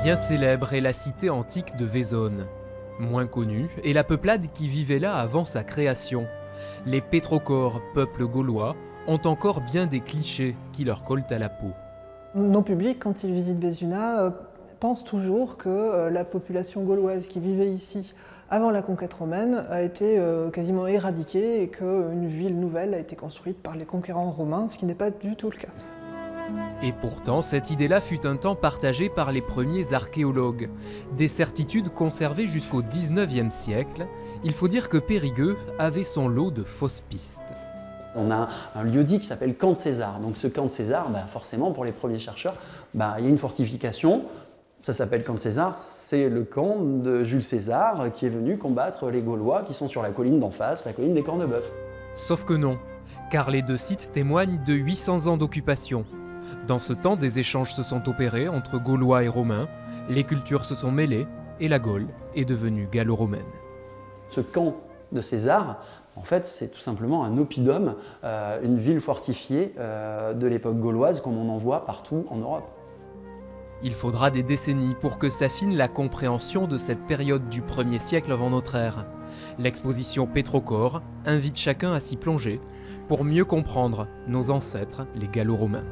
Bien célèbre est la cité antique de Vésone. Moins connue est la peuplade qui vivait là avant sa création. Les Pétrocores, peuple gaulois, ont encore bien des clichés qui leur collent à la peau. Nos publics, quand ils visitent Bézuna, pensent toujours que la population gauloise qui vivait ici avant la conquête romaine a été quasiment éradiquée et qu'une ville nouvelle a été construite par les conquérants romains, ce qui n'est pas du tout le cas. Et pourtant, cette idée-là fut un temps partagée par les premiers archéologues. Des certitudes conservées jusqu'au XIXe siècle, il faut dire que Périgueux avait son lot de fausses pistes. On a un lieu-dit qui s'appelle Camp de César. Donc ce camp de César, forcément pour les premiers chercheurs, il y a une fortification, ça s'appelle Camp de César, c'est le camp de Jules César qui est venu combattre les Gaulois qui sont sur la colline d'en face, la colline des Cornebeufs. Sauf que non, car les deux sites témoignent de 800 ans d'occupation. Dans ce temps, des échanges se sont opérés entre Gaulois et Romains, les cultures se sont mêlées et la Gaule est devenue gallo-romaine. Ce camp de César, en fait, c'est tout simplement un oppidum, une ville fortifiée de l'époque gauloise comme on en voit partout en Europe. Il faudra des décennies pour que s'affine la compréhension de cette période du 1er siècle avant notre ère. L'exposition Pétrocore invite chacun à s'y plonger pour mieux comprendre nos ancêtres, les Gallo-Romains.